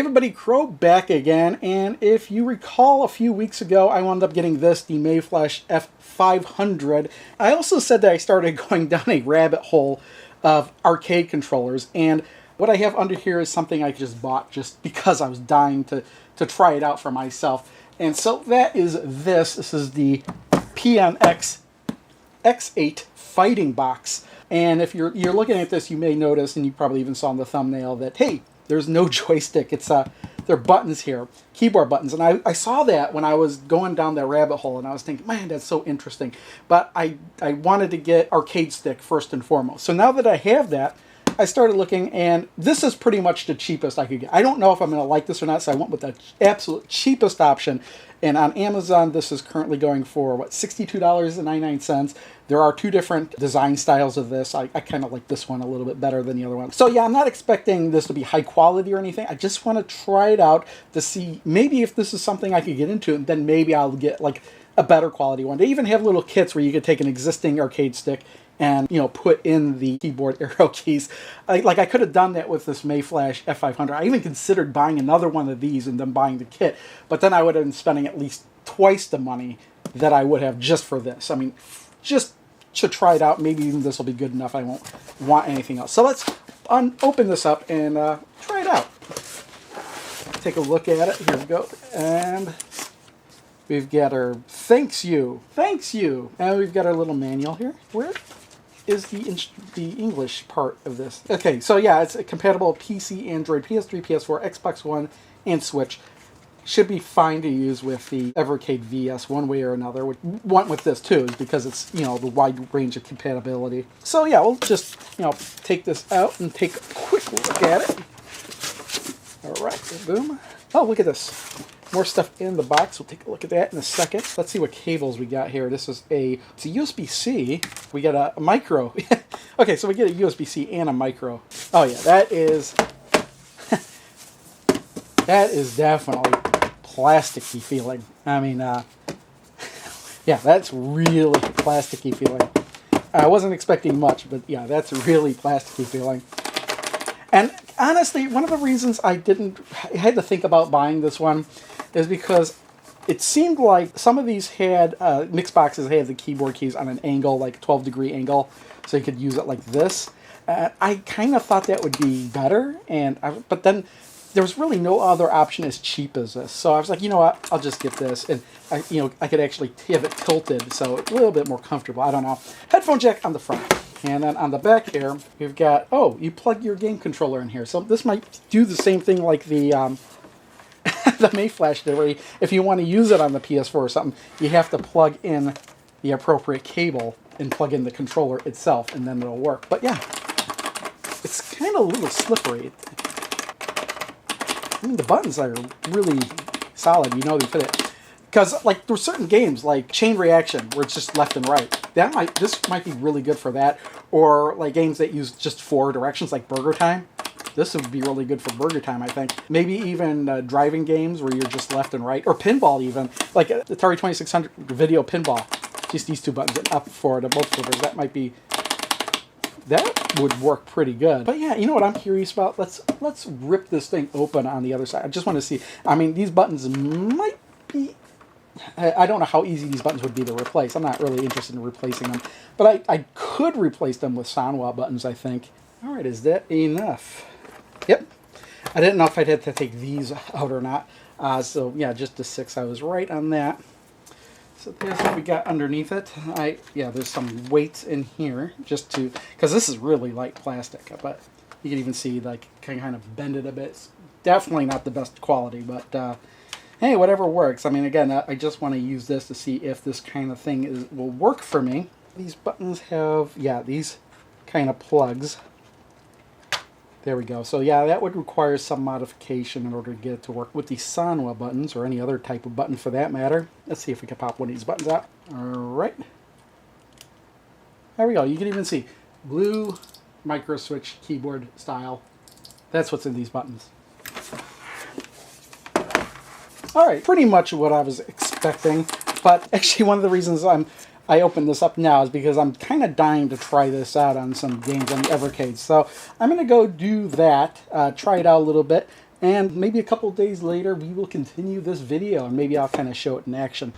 Hey everybody, Crow back again, and if you recall a few weeks ago, I wound up getting this, the Mayflash F500. I also said that I started going down a rabbit hole of arcade controllers, and what I have under here is something I just bought just because I was dying to try it out for myself. And so that is this. This is the PXN X8 Fighting Box. And if you're looking at this, you may notice, and you probably even saw in the thumbnail, that, hey, there's no joystick. It's they're buttons here, keyboard buttons. And I saw that when I was going down that rabbit hole, and I was thinking, man, that's so interesting. But I wanted to get arcade stick first and foremost. So now that I have that, I started looking, and this is pretty much the cheapest I could get. I don't know if I'm going to like this or not, so I went with the absolute cheapest option. And on Amazon, this is currently going for, what, $62.99. There are two different design styles of this. I kind of like this one a little bit better than the other one. So yeah, I'm not expecting this to be high quality or anything. I just want to try it out to see maybe if this is something I could get into, and then maybe I'll get like a better quality one. They even have little kits where you could take an existing arcade stick and, you know, put in the keyboard arrow keys. I could have done that with this Mayflash F500. I even considered buying another one of these and then buying the kit, but then I would have been spending at least twice the money that I would have just for this. I mean, just to try it out. Maybe even this will be good enough. I won't want anything else. So let's open this up and try it out. Take a look at it. Here we go. And we've got our thanks you. And we've got our little manual here. Where is the English part of this? Okay, so yeah, it's compatible PC, Android, PS3, PS4, Xbox One, and Switch. Should be fine to use with the Evercade VS one way or another. What we want with this too is because it's, you know, the wide range of compatibility. So yeah, we'll just, you know, take this out and take a quick look at it. All right, boom. Oh, look at this. More stuff in the box. We'll take a look at that in a second. Let's see what cables we got here. This is it's a USB-C. We got a micro. Okay, so we get a USB-C and a micro. Oh yeah, that is that is definitely plasticky feeling. I mean, yeah, that's really plasticky feeling. I wasn't expecting much, but yeah, that's really plasticky feeling. And honestly, one of the reasons I had to think about buying this one is because it seemed like some of these had, mixed boxes had the keyboard keys on an angle, like 12-degree angle, so you could use it like this. I kind of thought that would be better, but then there was really no other option as cheap as this. So I was like, you know what, I'll just get this. And I could actually have it tilted, so it's a little bit more comfortable. I don't know. Headphone jack on the front. And then on the back here, we've got, oh, you plug your game controller in here. So this might do the same thing like the the Mayflash did, where if you want to use it on the PS4 or something, you have to plug in the appropriate cable and plug in the controller itself, and then it'll work. But yeah, it's kind of a little slippery. I mean, the buttons are really solid. You know they fit it. Because, like, there's certain games, like Chain Reaction, where it's just left and right. This might be really good for that. Or, like, games that use just 4 directions, like Burger Time. This would be really good for Burger Time, I think. Maybe even driving games where you're just left and right. Or pinball, even. Like Atari 2600 Video Pinball. Just these two buttons and up, forward, and both flippers. That would work pretty good. But yeah, you know what I'm curious about? Let's rip this thing open on the other side. I just want to see. I mean, these buttons might be... I don't know how easy these buttons would be to replace. I'm not really interested in replacing them. But I could replace them with Sanwa buttons, I think. All right, is that enough? Yep. I didn't know if I'd have to take these out or not. So yeah, just the 6. I was right on that. So there's what we got underneath it. Yeah, there's some weights in here just to, because this is really light plastic, but you can even see like kind of bend it a bit. It's definitely not the best quality, but hey, whatever works. I mean, again, I just want to use this to see if this kind of thing will work for me. These buttons have, yeah, these kind of plugs. There we go. So yeah, that would require some modification in order to get it to work with the Sanwa buttons, or any other type of button for that matter. Let's see if we can pop one of these buttons out. Alright. There we go. You can even see blue micro switch keyboard style. That's what's in these buttons. Alright, pretty much what I was expecting. But actually one of the reasons I opened this up now is because I'm kind of dying to try this out on some games on the Evercade. So I'm going to go do that, try it out a little bit, And maybe a couple days later, we will continue this video, and maybe I'll kind of show it in action.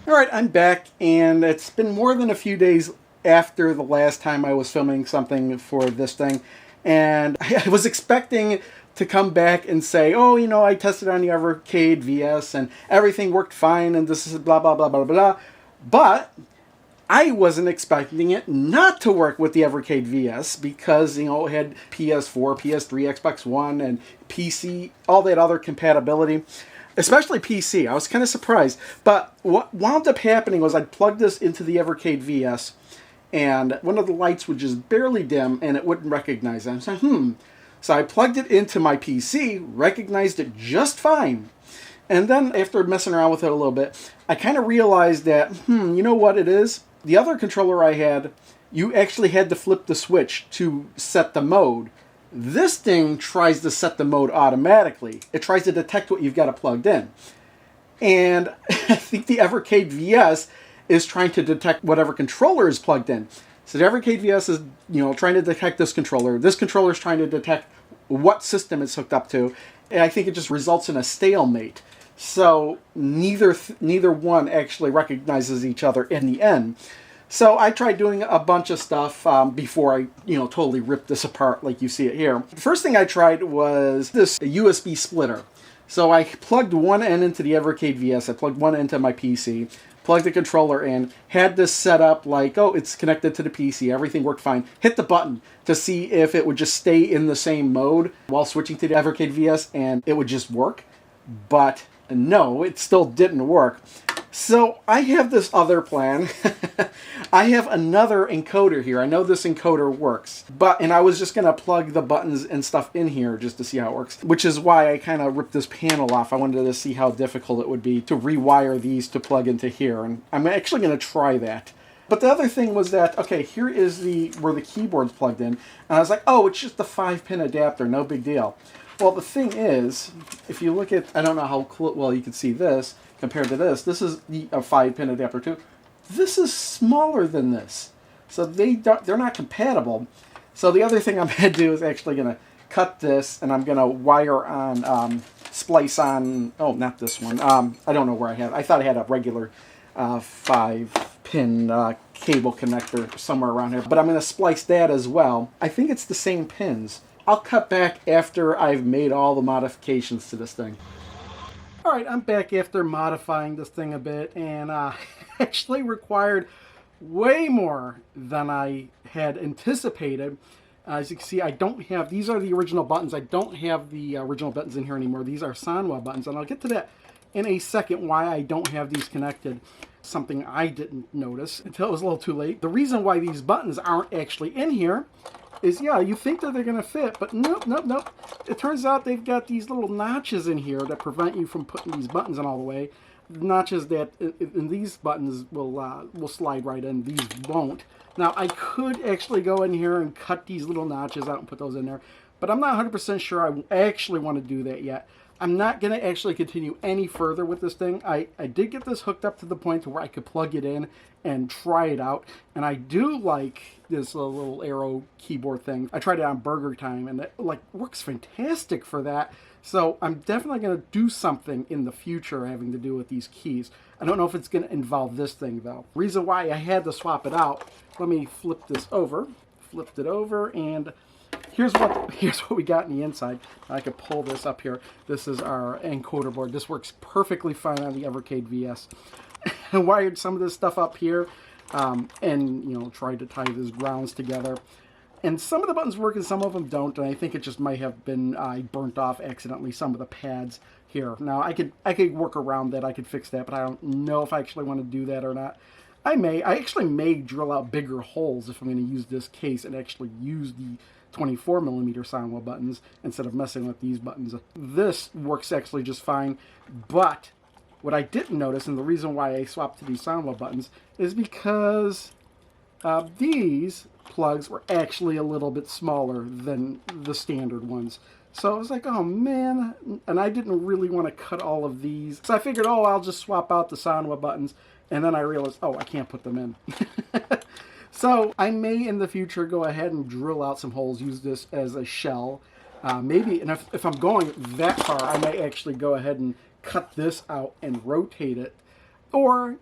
All right, I'm back, and it's been more than a few days after the last time I was filming something for this thing, and I was expecting to come back and say, oh, you know, I tested on the Evercade VS, and everything worked fine, and this is blah, blah, blah, blah, blah, but I wasn't expecting it not to work with the Evercade VS because, you know, it had PS4, PS3, Xbox One, and PC, all that other compatibility, especially PC. I was kind of surprised. But what wound up happening was I'd plug this into the Evercade VS, and one of the lights would just barely dim, and it wouldn't recognize it. I was like, So I plugged it into my PC, recognized it just fine. And then after messing around with it a little bit, I kind of realized that, you know what it is? The other controller I had, you actually had to flip the switch to set the mode. This thing tries to set the mode automatically. It tries to detect what you've got plugged in. And I think the Evercade VS is trying to detect whatever controller is plugged in. So the Evercade VS is, you know, trying to detect this controller. This controller is trying to detect what system it's hooked up to. And I think it just results in a stalemate. So neither one actually recognizes each other in the end. So I tried doing a bunch of stuff before I, you know, totally ripped this apart like you see it here. The first thing I tried was this USB splitter. So I plugged one end into the Evercade VS. I plugged one into my PC, plugged the controller in, had this set up like, oh, it's connected to the PC. Everything worked fine. Hit the button to see if it would just stay in the same mode while switching to the Evercade VS, and it would just work. But no, it still didn't work. So I have this other plan. I have another encoder here. I know this encoder works, and I was just going to plug the buttons and stuff in here just to see how it works, which is why I kind of ripped this panel off. I wanted to see how difficult it would be to rewire these to plug into here, and I'm actually going to try that. But the other thing was that, okay, here is where the keyboard's plugged in, and I was like, oh, it's just a 5-pin adapter, no big deal. Well, the thing is, if you look at, I don't know how well you can see this compared to this. This is a 5-pin adapter too. This is smaller than this, so they're not compatible. So the other thing I'm going to do is actually going to cut this, and I'm going to wire on, splice on. Oh, not this one. I don't know where I have. I thought I had a regular 5-pin cable connector somewhere around here, but I'm going to splice that as well. I think it's the same pins. I'll cut back after I've made all the modifications to this thing. Alright, I'm back after modifying this thing a bit, and actually required way more than I had anticipated. As you can see, I don't have, these are the original buttons. I don't have the original buttons in here anymore. These are Sanwa buttons, and I'll get to that in a second, why I don't have these connected. Something I didn't notice until it was a little too late. The reason why these buttons aren't actually in here is, yeah, you think that they're going to fit, but nope, nope, nope. It turns out they've got these little notches in here that prevent you from putting these buttons in all the way. Notches that, in these buttons will slide right in, these won't. Now, I could actually go in here and cut these little notches out and put those in there, but I'm not 100% sure I actually want to do that yet. I'm not going to actually continue any further with this thing. I did get this hooked up to the point where I could plug it in and try it out. And I do like this little arrow keyboard thing. I tried it on Burger Time, and it works fantastic for that. So I'm definitely going to do something in the future having to do with these keys. I don't know if it's going to involve this thing, though. Reason why I had to swap it out, let me flip this over. Flipped it over, and here's what we got in the inside. I could pull this up here. This is our encoder board. This works perfectly fine on the Evercade VS. I wired some of this stuff up here, and tried to tie these grounds together. And some of the buttons work and some of them don't, and I think it just might have been burnt off accidentally, some of the pads here. Now, I could work around that. I could fix that, but I don't know if I actually want to do that or not. I actually may drill out bigger holes if I'm going to use this case and actually use the 24mm Sanwa buttons instead of messing with these buttons. This works actually just fine, but what I didn't notice, and the reason why I swapped to these Sanwa buttons, is because these plugs were actually a little bit smaller than the standard ones. So I was like, oh man, and I didn't really want to cut all of these. So I figured, oh, I'll just swap out the Sanwa buttons, and then I realized, oh, I can't put them in. So I may in the future go ahead and drill out some holes, use this as a shell, Maybe, and if I'm going that far, I might actually go ahead and cut this out and rotate it. Or,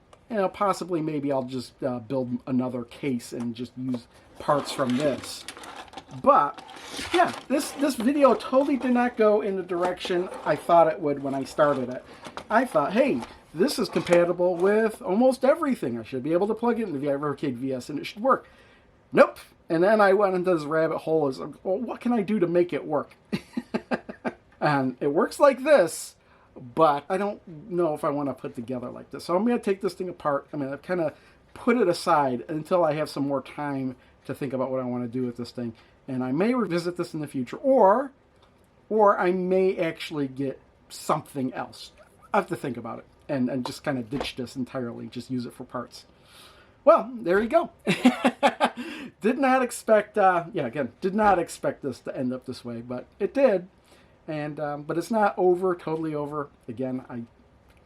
possibly maybe I'll just build another case and just use parts from this. But, yeah, this video totally did not go in the direction I thought it would when I started it. I thought, hey, this is compatible with almost everything. I should be able to plug it into the Evercade VS and it should work. Nope. And then I went into this rabbit hole as, well, what can I do to make it work? And it works like this, but I don't know if I want to put together like this. So I'm going to take this thing apart. I'm going to kind of put it aside until I have some more time to think about what I want to do with this thing. And I may revisit this in the future, or I may actually get something else. I have to think about it and just kind of ditch this entirely, just use it for parts. Well, there you go. Did not expect, did not expect this to end up this way, but it did. And but it's not over, totally over. Again,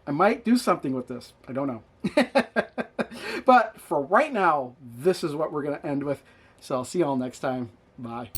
I might do something with this. I don't know. But for right now, this is what we're going to end with. So I'll see you all next time. Bye.